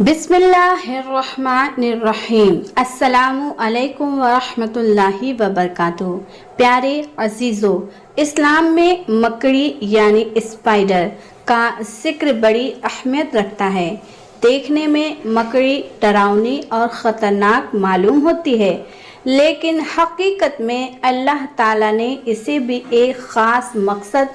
बिस्मिल्लाहिर्रहमानिर्रहीम। अस्सलामु अलैकुम वरहमतुल्लाहि वबरकातुहू। प्यारे अजीज़ों, इस्लाम में मकड़ी यानी स्पाइडर का जिक्र बड़ी अहमियत रखता है। देखने में मकड़ी डरावनी और ख़तरनाक मालूम होती है, लेकिन हकीकत में अल्लाह ताला ने इसे भी एक ख़ास मकसद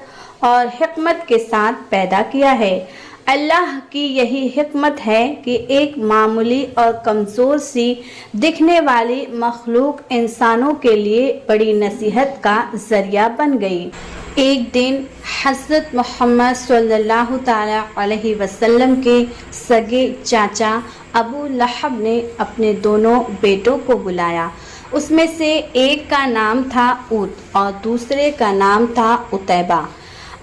और हिकमत के साथ पैदा किया है। अल्लाह की यही हिकमत है कि एक मामूली और कमज़ोर सी दिखने वाली मखलूक इंसानों के लिए बड़ी नसीहत का ज़रिया बन गई। एक दिन हज़रत मोहम्मद सल्लल्लाहु ताला अलैहि वसल्लम के सगे चाचा अबू लहब ने अपने दोनों बेटों को बुलाया। उसमें से एक का नाम था ऊत और दूसरे का नाम था उतैबा।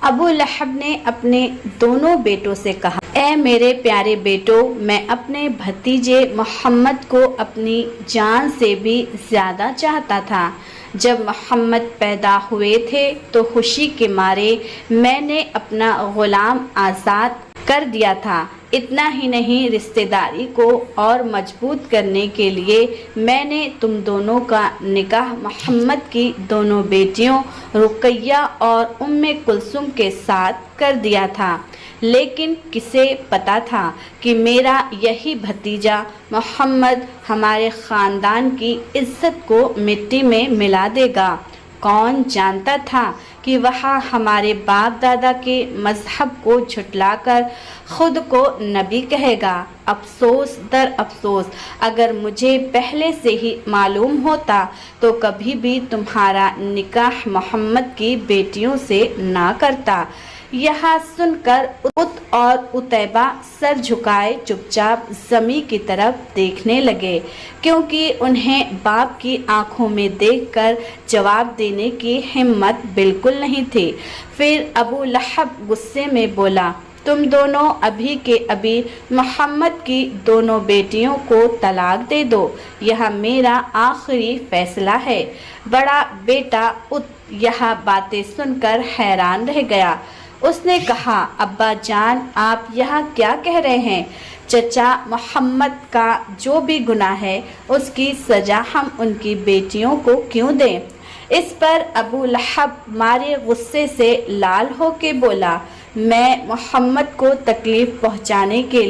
अबू लहब ने अपने दोनों बेटों से कहा, ऐ मेरे प्यारे बेटों, मैं अपने भतीजे मोहम्मद को अपनी जान से भी ज़्यादा चाहता था। जब मोहम्मद पैदा हुए थे तो खुशी के मारे मैंने अपना ग़ुलाम आज़ाद कर दिया था। इतना ही नहीं, रिश्तेदारी को और मजबूत करने के लिए मैंने तुम दोनों का निकाह मोहम्मद की दोनों बेटियों रुकैया और उम्मे कुलसुम के साथ कर दिया था। लेकिन किसे पता था कि मेरा यही भतीजा मोहम्मद हमारे ख़ानदान की इज़्ज़त को मिट्टी में मिला देगा। कौन जानता था कि वह हमारे बाप दादा के मज़हब को झुटलाकर खुद को नबी कहेगा। अफसोस दर अफसोस, अगर मुझे पहले से ही मालूम होता तो कभी भी तुम्हारा निकाह मोहम्मद की बेटियों से ना करता। यह सुनकर उत और उतैबा सर झुकाए चुपचाप ज़मी की तरफ देखने लगे, क्योंकि उन्हें बाप की आंखों में देखकर जवाब देने की हिम्मत बिल्कुल नहीं थी। फिर अबू लहब गुस्से में बोला, तुम दोनों अभी के अभी मोहम्मद की दोनों बेटियों को तलाक दे दो। यह मेरा आखिरी फैसला है। बड़ा बेटा उत यह बातें सुनकर हैरान रह गया। उसने कहा, अब्बा जान, आप यह क्या कह रहे हैं? चचा, मोहम्मद का जो भी गुनाह है उसकी सज़ा हम उनकी बेटियों को क्यों दें? इस पर अबू लहब मारे गुस्से से लाल होके बोला, मैं मोहम्मद को तकलीफ़ पहुंचाने के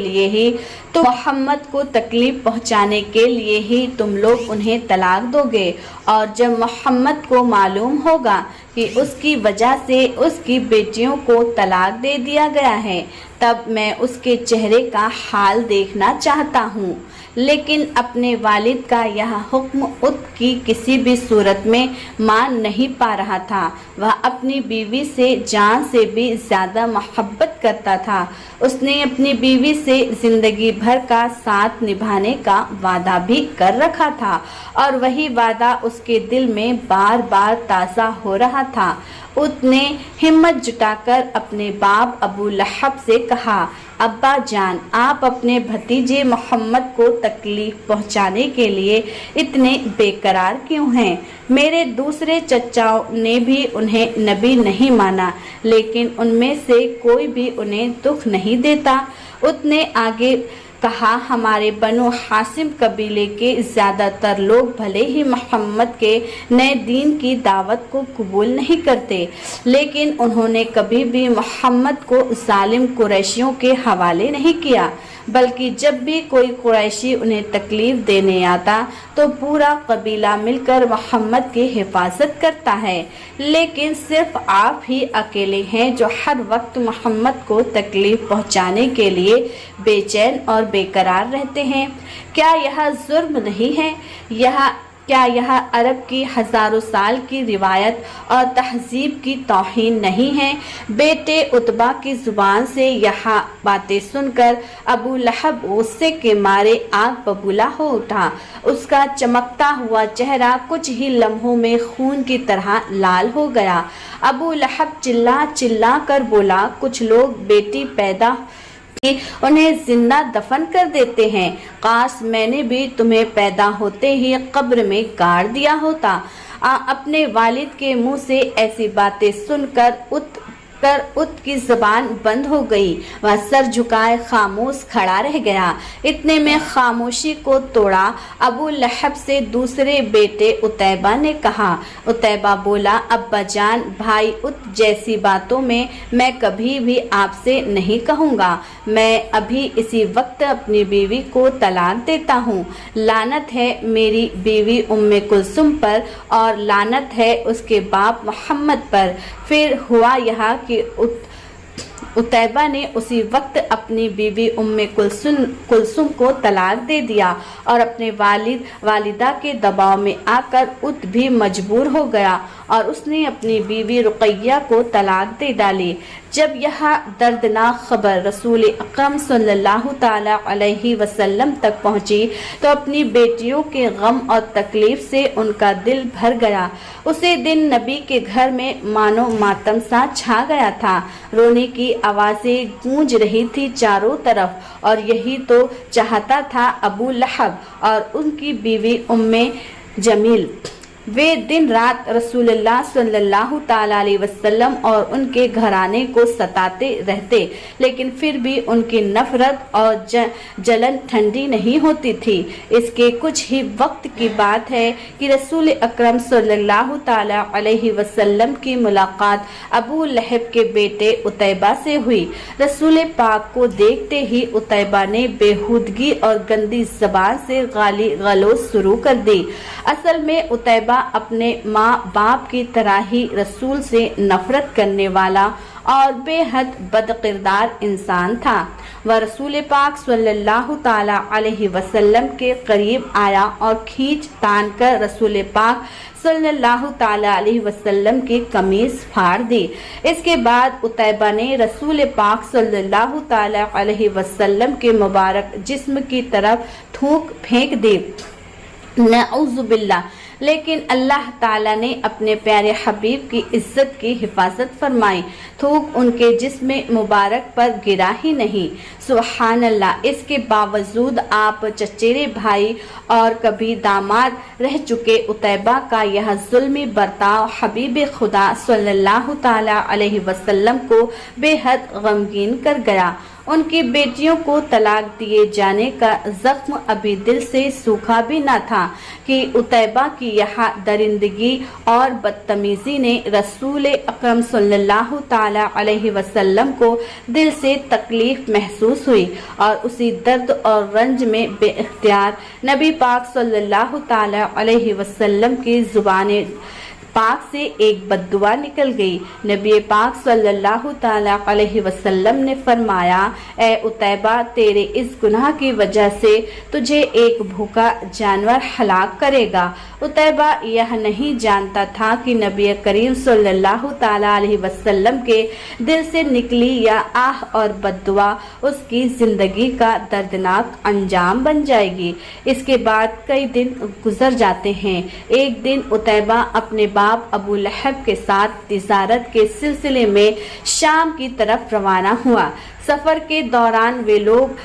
लिए ही तुम लोग उन्हें तलाक दोगे, और जब मोहम्मद को मालूम होगा कि उसकी वजह से उसकी बेटियों को तलाक दे दिया गया है, तब मैं उसके चेहरे का हाल देखना चाहता हूँ। लेकिन अपने वालिद का यह हुक्म उत की किसी भी सूरत में मान नहीं पा रहा था। वह अपनी बीवी से जान से भी ज़्यादा मोहब्बत करता था। उसने अपनी बीवी से ज़िंदगी भर का साथ निभाने का वादा भी कर रखा था, और वही वादा उसके दिल में बार बार ताज़ा हो रहा था। उसने हिम्मत जुटाकर अपने बाप अबू लहब से कहा, अब्बा जान, आप अपने भतीजे मोहम्मद को तकलीफ़ पहुंचाने के लिए इतने बेकरार क्यों हैं? मेरे दूसरे चचाओं ने भी उन्हें नबी नहीं माना, लेकिन उनमें से कोई भी उन्हें दुख नहीं देता। उसने आगे कहा, हमारे बनु हासिम कबीले के ज़्यादातर लोग भले ही मोहम्मद के नए दीन की दावत को कबूल नहीं करते, लेकिन उन्होंने कभी भी मोहम्मद को जालिम कुरैशियों के हवाले नहीं किया, बल्कि जब भी कोई कुरैशी उन्हें तकलीफ़ देने आता तो पूरा कबीला मिलकर मोहम्मद की हिफाजत करता है। लेकिन सिर्फ आप ही अकेले हैं जो हर वक्त मोहम्मद को तकलीफ़ पहुंचाने के लिए बेचैन और बेकरार रहते हैं। क्या यह जुर्म नहीं है? क्या यह अरब की हज़ारों साल की रिवायत और तहजीब की तौहीन नहीं है? बेटे उतबा की ज़ुबान से यह बातें सुनकर अबू लहब गुस्से के मारे आग बबूला हो उठा। उसका चमकता हुआ चेहरा कुछ ही लम्हों में खून की तरह लाल हो गया। अबू लहब चिल्ला चिल्ला कर बोला, कुछ लोग बेटी पैदा उन्हें जिंदा दफन कर देते हैं। काश मैंने भी तुम्हें पैदा होते ही कब्र में गाड़ दिया होता। अपने वालिद के मुंह से ऐसी बातें सुनकर कर उत की जबान बंद हो गई। वह सर झुकाए खामोश खड़ा रह गया। इतने में खामोशी को तोड़ा अबू लहब से दूसरे बेटे उतैबा ने कहा। उतैबा बोला, अब्बा जान, भाई उत जैसी बातों में मैं कभी भी आपसे नहीं कहूँगा। मैं अभी इसी वक्त अपनी बीवी को तलाक देता हूँ। लानत है मेरी बीवी उम्मे कुलसुम पर और लानत है उसके बाप मोहम्मद पर। फिर हुआ यह कि उतैबा ने उसी वक्त अपनी बीवी उम्मे कुलसुम को तलाक दे दिया और अपने वालिदा के दबाव में आकर उत भी मजबूर हो गया और उसने अपनी बीवी रुकैया को तलाक दे डाली। जब यह दर्दनाक खबर रसूल अकरम सल्लल्लाहु ताला अलैहि वसल्लम तक पहुंची तो अपनी बेटियों के गम और तकलीफ से उनका दिल भर गया। उसी दिन नबी के घर में मानो मातम सा छा गया था। रोने की आवाजें गूंज रही थी चारों तरफ और यही तो चाहता था अबू लहब और उनकी बीवी उम्मे जमील। वे दिन रात रसूलुल्लाह सल्लल्लाहु ताला अलैहि वसल्लम और उनके घराने को सताते रहते, लेकिन फिर भी उनकी नफरत और जलन ठंडी नहीं होती थी। इसके कुछ ही वक्त की बात है कि रसूल अकरम सल्लल्लाहु ताला अलैहि वसल्लम की मुलाकात अबू लहब के बेटे उतैबा से हुई। रसूल पाक को देखते ही उतैबा ने बेहूदगी और गंदी जबान से गाली गलौज शुरू कर दी। असल में उतैबा अपने माँ बाप की तरह ही रसूल से नफरत करने वाला और बेहद बदकिरदार इंसान था। वह रसूल पाक सल्लल्लाहु ताला अलैहि वसल्लम के करीब आया और खींच तान कर रसूल पाक सल्लल्लाहु ताला अलैहि वसल्लम की कमीज फाड़ दी। इसके बाद उतैबा ने रसूल पाक सल्लल्लाहु ताला अलैहि वसल्लम के मुबारक जिस्म की तरफ थूक फेंक दी। नऊजुबिल्लाह। लेकिन अल्लाह ताला ने अपने प्यारे हबीब की इज्जत की हिफाजत फरमाई। थूक उनके जिस्म मुबारक पर गिरा ही नहीं। सुभान अल्लाह। इसके बावजूद आप चचेरे भाई और कभी दामाद रह चुके उतैबा का यह जुल्मी बर्ताव हबीब खुदा सल्लल्लाहु ताला अलैहि वसल्लम को बेहद गमगीन कर गया। उनकी बेटियों को तलाक दिए जाने का जख्म अभी दिल से सूखा भी न था कि उतैबा की यह दरिंदगी और बदतमीजी ने रसूल अकरम सल्लल्लाहु ताला अलैहि वसल्लम को दिल से तकलीफ महसूस हुई और उसी दर्द और रंज में बेइख्तियार नबी पाक सल्लल्लाहु ताला अलैहि वसल्लम की जुबान पाक से एक बद्दुआ निकल गई। नबी पाक सल्लल्लाहु ताला अलैहि वसल्लम ने फरमाया, ए उतैबा, तेरे इस गुनाह की वजह से तुझे एक भूखा जानवर हलाक करेगा। उतैबा यह नहीं जानता था कि नबी करीम सल्लल्लाहु ताला अलैहि वसल्लम के दिल से निकली या आह और बद्दुआ उसकी जिंदगी का दर्दनाक अंजाम बन जाएगी। इसके बाद कई दिन गुजर जाते हैं। एक दिन उतैबा अपने बाप अबू लहब के साथ तिजारत के सिलसिले में शाम की तरफ रवाना हुआ। सफर के दौरान वे लोग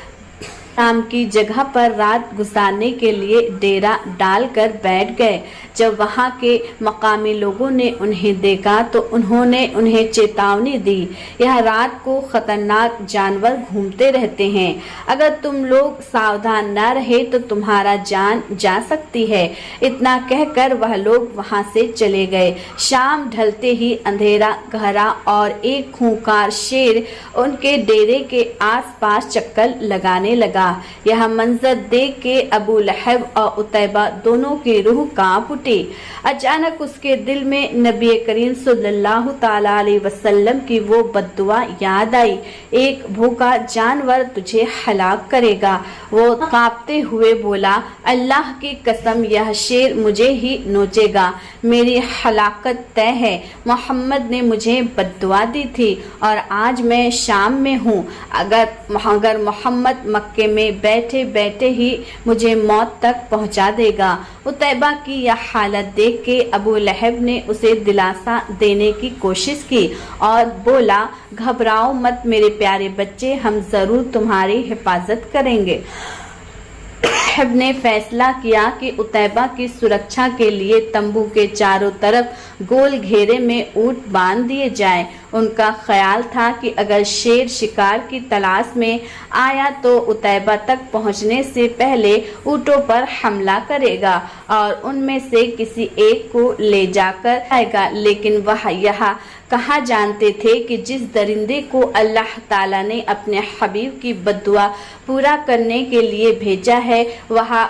शाम की जगह पर रात गुजारने के लिए डेरा डालकर बैठ गए। जब वहां के मकामी लोगों ने उन्हें देखा तो उन्होंने उन्हें चेतावनी दी, यह रात को खतरनाक जानवर घूमते रहते हैं, अगर तुम लोग सावधान न रहे तो तुम्हारा जान जा सकती है। इतना कहकर वह लोग वहां से चले गए। शाम ढलते ही अंधेरा गहरा और एक खूंखार शेर उनके डेरे के आसपास चक्कर लगाने लगा। यह मंजर देख के अबू लहब और उतैबा दोनों की रूह कांप उठी। अचानक उसके दिल में नबी करीम सल्लल्लाहु ताला अलैहि वसल्लम की वो बद्दुआ याद आई, एक भूखा जानवर तुझे हलाक करेगा। वो कांपते हुए बोला, अल्लाह की कसम, यह शेर मुझे ही नोचेगा, मेरी हलाकत तय है। मोहम्मद ने मुझे बद्दुआ दी थी और आज मैं शाम में हूँ। अगर मोहम्मद मक्के में बैठे बैठे ही मुझे मौत तक पहुँचा देगा। उतैबा की यह हालत देख के अबू लहब ने उसे दिलासा देने की कोशिश की और बोला, घबराओ मत मेरे प्यारे बच्चे, हम जरूर तुम्हारी हिफाजत करेंगे। लहब ने फैसला किया कि उतैबा की सुरक्षा के लिए तंबू के चारों तरफ गोल घेरे में ऊंट बांध दिए जाएं। ان کا خیال تھا کہ اگر شیر شکار کی تلاش میں آیا تو عتیبہ تک پہنچنے سے پہلے اونٹوں پر حملہ کرے گا اور ان میں سے کسی ایک کو لے جا کر آئے گا، لیکن وہ یہاں کہاں جانتے تھے کہ جس درندے کو اللہ تعالیٰ نے اپنے حبیب کی بددعا پورا کرنے کے لیے بھیجا ہے وہاں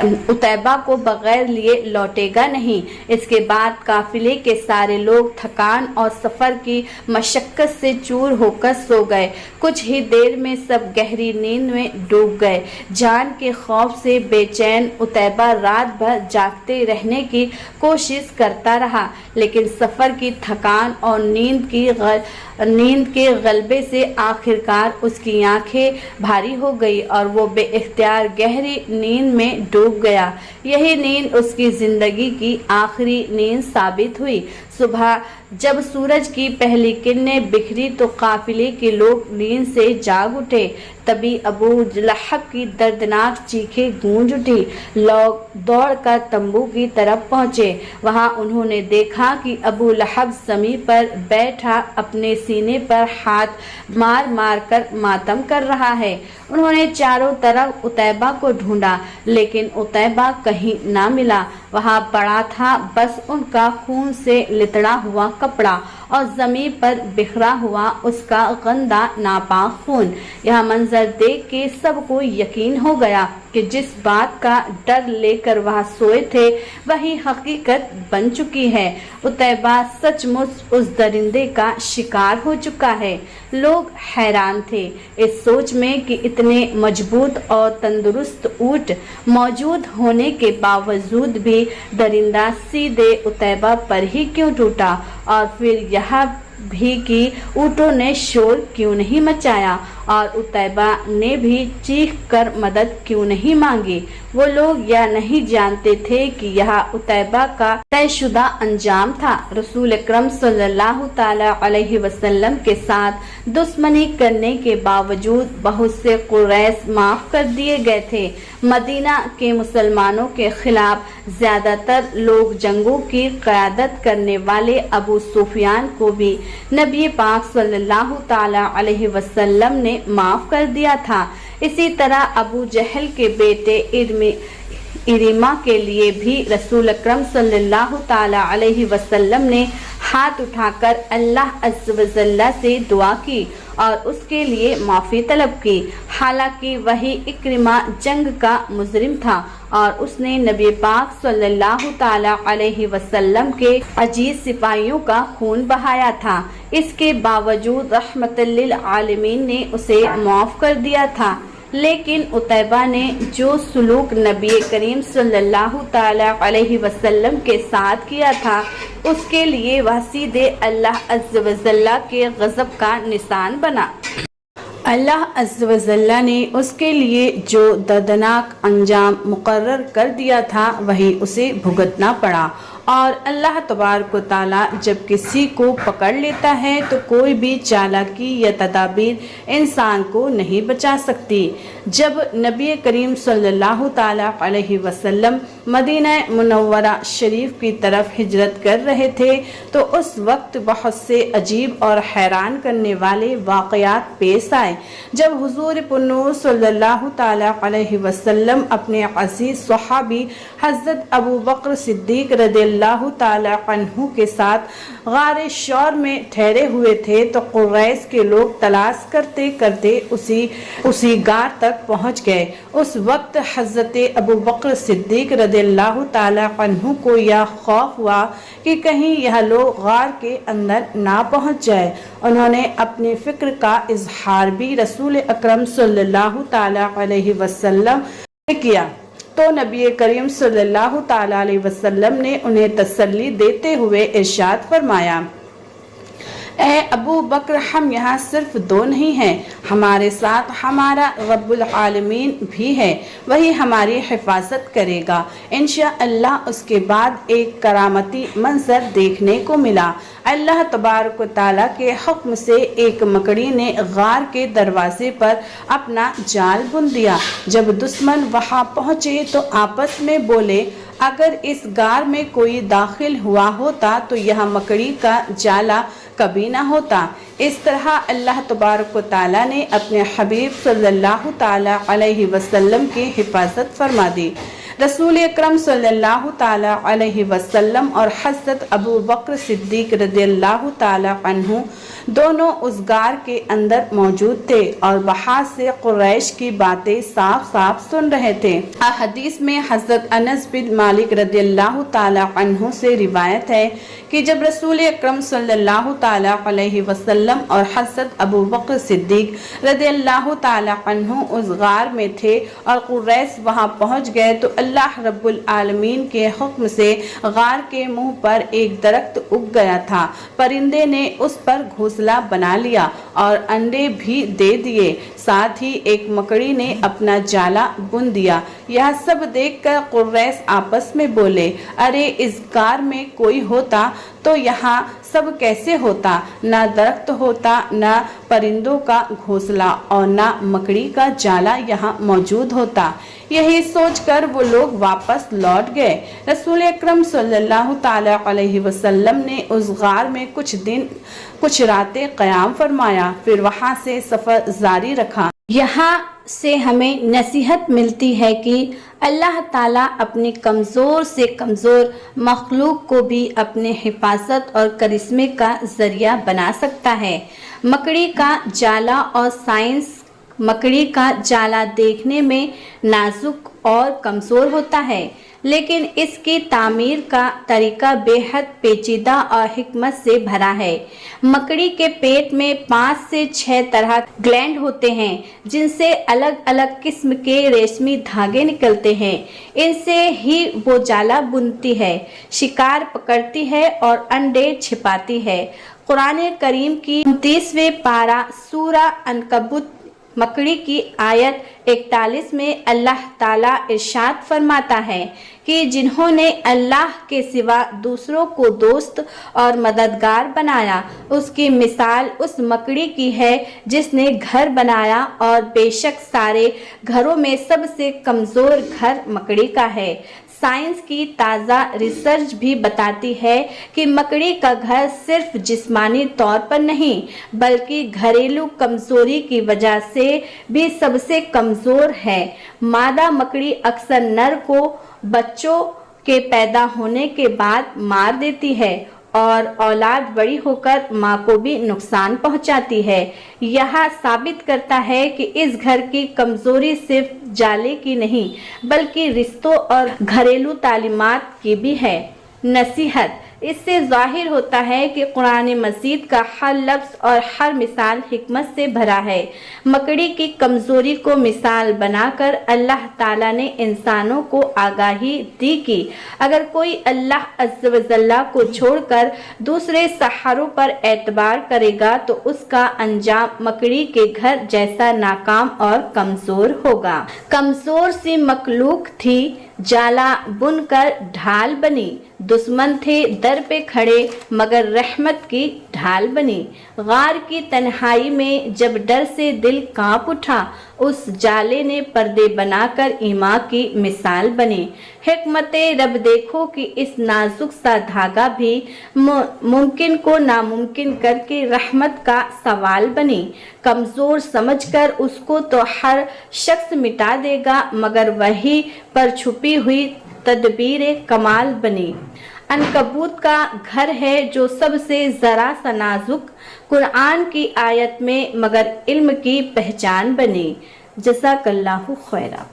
عتیبہ کو بغیر لیے لوٹے گا نہیں۔ اس کے بعد قافلے کے سارے لوگ تھکان اور سفر کی مشقت سے چور ہو کر سو گئے۔ کچھ ہی دیر میں سب گہری نیند میں ڈوب گئے۔ جان کے خوف سے بے چین عتیبہ رات بھر جاگتے رہنے کی کوشش کرتا رہا، لیکن سفر کی تھکان اور نیند کے غلبے سے آخرکار اس کی آنکھیں بھاری ہو گئی اور وہ بے اختیار گہری نیند میں ڈوب گیا۔ یہی نیند اس کی زندگی کی آخری نیند ثابت ہوئی۔ صبح جب سورج کی پہلی کرنیں بکھری تو قافلے کے لوگ نیند سے جاگ اٹھے۔ تبھی ابو لہب کی دردناک چیخیں گونج اٹھی۔ لوگ دوڑ کر تمبو کی طرف پہنچے۔ وہاں انہوں نے دیکھا کہ ابو لہب زمین پر بیٹھا اپنے سینے پر ہاتھ مار مار کر ماتم کر رہا ہے۔ انہوں نے چاروں طرف عتیبہ کو ڈھونڈا، لیکن عتیبہ کہیں نہ ملا۔ وہاں پڑا تھا بس ان کا خون سے لتڑا ہوا کپڑا اور زمین پر بکھرا ہوا اس کا گندا ناپاک خون۔ یہ منظر دیکھ کے سب کو یقین ہو گیا کہ جس بات کا ڈر لے کر وہ سوئے تھے وہی حقیقت بن چکی ہے۔ عتیبہ سچ مچ اس درندے کا شکار ہو چکا ہے۔ لوگ حیران تھے اس سوچ میں کہ اتنے مضبوط اور تندرست اونٹ موجود ہونے کے باوجود بھی درندہ سیدھے عتیبہ پر ہی کیوں ٹوٹا، اور پھر یہاں بھی کہ اونٹوں نے شور کیوں نہیں مچایا اور عتیبہ نے بھی چیخ کر مدد کیوں نہیں مانگی۔ وہ لوگ یہ نہیں جانتے تھے کہ یہ عتیبہ کا طے شدہ انجام تھا۔ رسول اکرم صلی اللہ تعالی علیہ وسلم کے ساتھ دشمنی کرنے کے باوجود بہت سے قریش معاف کر دیے گئے تھے۔ مدینہ کے مسلمانوں کے خلاف زیادہ تر لوگ جنگوں کی قیادت کرنے والے ابو سفیان کو بھی نبی پاک صلی اللہ تعالی علیہ وسلم نے معاف کر دیا تھا۔ اسی طرح ابو جہل کے بیٹے ارما کے لیے بھی رسول اکرم صلی اللہ تعالی علیہ وسلم نے ہاتھ اٹھا کر اللہ عز و جل سے دعا کی اور اس کے لیے معافی طلب کی، حالانکہ وہی اکرما جنگ کا مجرم تھا اور اس نے نبی پاک صلی اللہ تعالی علیہ وسلم کے عزیز سپاہیوں کا خون بہایا تھا۔ اس کے باوجود رحمت للعالمین نے اسے معاف کر دیا تھا، لیکن عتیبہ نے جو سلوک نبی کریم صلی اللہ تعالی علیہ وسلم کے ساتھ کیا تھا اس کے لیے وہ سیدھے اللہ عز و جل کے غضب کا نشان بنا۔ اللہ عز و جل نے اس کے لیے جو دردناک انجام مقرر کر دیا تھا وہی اسے بھگتنا پڑا، اور اللہ تبارک و تعالیٰ جب کسی کو پکڑ لیتا ہے تو کوئی بھی چالاکی یا تدابیر انسان کو نہیں بچا سکتی۔ جب نبی کریم صلی اللہ تعالیٰ علیہ وسلم مدینہ منورہ شریف کی طرف ہجرت کر رہے تھے تو اس وقت بہت سے عجیب اور حیران کرنے والے واقعات پیش آئے۔ جب حضور پرنور صلی اللہ تعالیٰ علیہ وسلم اپنے عزیز صحابی حضرت ابو بکر صدیق رضی اللہ تعالیٰ عنہ کے ساتھ غار شور میں ٹھہرے ہوئے تھے تو قریش کے لوگ تلاش کرتے کرتے اسی غار تک پہنچ گئے۔ اس وقت حضرت ابو بکر صدیق رضی اللہ تعالیٰ عنہ کو یہ خوف ہوا کہ کہیں یہ لوگ غار کے اندر نہ پہنچ جائے۔ انہوں نے اپنی فکر کا اظہار بھی رسول اکرم صلی اللہ تعالیٰ علیہ وسلم نے کیا تو نبی کریم صلی اللہ تعالیٰ علیہ وسلم نے انہیں تسلی دیتے ہوئے ارشاد فرمایا، اے ابو بکر، ہم یہاں صرف دو نہیں ہیں، ہمارے ساتھ ہمارا رب العالمین بھی ہے، وہی ہماری حفاظت کرے گا۔ انشاءاللہ اس کے بعد ایک کرامتی منظر دیکھنے کو ملا۔ اللہ تبارک و تعالیٰ کے حکم سے ایک مکڑی نے غار کے دروازے پر اپنا جال بن دیا۔ جب دشمن وہاں پہنچے تو آپس میں بولے، اگر اس غار میں کوئی داخل ہوا ہوتا تو یہ مکڑی کا جالا कभी ना होता। इस तरह अल्लाह तबारक व तआला ने अपने हबीब सल्लल्लाहु ताला अलैहि वसल्लम की हिफाजत फरमा दी। रसूल अकरम सल्लल्लाहु ताला अलैहि वसल्लम और हज़रत अबू बकर सिद्दीक रज़ियल्लाहु ताला अन्हु दोनों उस गार के अंदर मौजूद थे और वहाँ से कुरैश की बातें साफ साफ सुन रहे थे। हदीस में हज़रत अनस बिन मालिक रज़ियल्लाहु ताला अन्हु से रिवायत है कि जब रसूल अकरम सल्लल्लाहु ताला अलैहि वसल्लम और हज़रत अबू बकर सिद्दीक रज़ियल्लाहु ताला अन्हु उस गार में थे और कुरैश वहाँ पहुँच गए तो अल्लाह रब्बुल आलमीन के हुक्म से गार के मुंह पर एक दरख्त उग गया था। परिंदे ने उस पर घोंसला बना लिया और अंडे भी दे दिए, साथ ही एक मकड़ी ने अपना जाला बुन दिया। यह सब देखकर कुरैश आपस में बोले, अरे इस गार में कोई होता तो यहाँ सब कैसे होता, ना दरख्त होता, ना परिंदों का घोंसला और ना मकड़ी का जाला यहाँ मौजूद होता। यही सोचकर वो लोग वापस लौट गए। रसूल अकरम सल्लल्लाहु ताला अलैहि वसल्लम ने उस गार में कुछ रातें क़याम फरमाया, फिर वहाँ से सफ़र जारी रखा। यहाँ से हमें नसीहत मिलती है कि अल्लाह ताला अपनी कमज़ोर से कमज़ोर मखलूक को भी अपने हिफाजत और करिश्मे का ज़रिया बना सकता है। मकड़ी का जाला और साइंस मकड़ी का जाला देखने में नाजुक और कमज़ोर होता है, लेकिन इसकी तामीर का तरीका बेहद पेचीदा और हिकमत से भरा है। मकड़ी के पेट में 5 से 6 तरह ग्लैंड होते हैं, जिनसे अलग अलग किस्म के रेशमी धागे निकलते हैं। इनसे ही वो जाला बुनती है, शिकार पकड़ती है और अंडे छिपाती है। कुरान करीम की 29वें पारा सूरा अनकबूत मकड़ी की आयत 41 में अल्लाह ताला इरशाद फरमाता है कि जिन्होंने अल्लाह के सिवा दूसरों को दोस्त और मददगार बनाया, उसकी मिसाल उस मकड़ी की है जिसने घर बनाया, और बेशक सारे घरों में सबसे कमज़ोर घर मकड़ी का है। साइंस की ताज़ा रिसर्च भी बताती है कि मकड़ी का घर सिर्फ जिस्मानी तौर पर नहीं बल्कि घरेलू कमज़ोरी की वजह से भी सबसे कमज़ोर है। मादा मकड़ी अक्सर नर को बच्चों के पैदा होने के बाद मार देती है और औलाद बड़ी होकर माँ को भी नुकसान पहुँचाती है। यह साबित करता है कि इस घर की कमज़ोरी सिर्फ जाले की नहीं बल्कि रिश्तों और घरेलू तालीमात की भी है। नसीहत: इससे ज़ाहिर होता है कि कुरान मजीद का हर लफ्ज़ और हर मिसाल हिकमत से भरा है। मकड़ी की कमज़ोरी को मिसाल बनाकर अल्लाह ताला ने इंसानों को आगाही दी कि अगर कोई अल्लाह अज़्ज़ व जल्ला को छोड़कर दूसरे सहारों पर एतबार करेगा तो उसका अंजाम मकड़ी के घर जैसा नाकाम और कमज़ोर होगा। कमज़ोर सी मखलूक थी, जाला बुनकर ढाल बनी। दुश्मन थे दर पे खड़े मगर रहमत की ढाल बनी। गार की तन्हाई में जब डर से दिल कांप उठा, उस जाले ने पर्दे बनाकर ईमान की मिसाल बनी। हिकमते रब देखो कि इस नाजुक सा धागा भी मुमकिन को नामुमकिन करके रहमत का सवाल बनी। कमज़ोर समझकर उसको तो हर शख्स मिटा देगा मगर वही पर छुपी हुई तदबीर कमाल बनी। अनकबूत का घर है जो सबसे ज़रा सा नाजुक, कुरान की आयत में मगर इल्म की पहचान बनी। जज़ाकल्लाहु खैरा।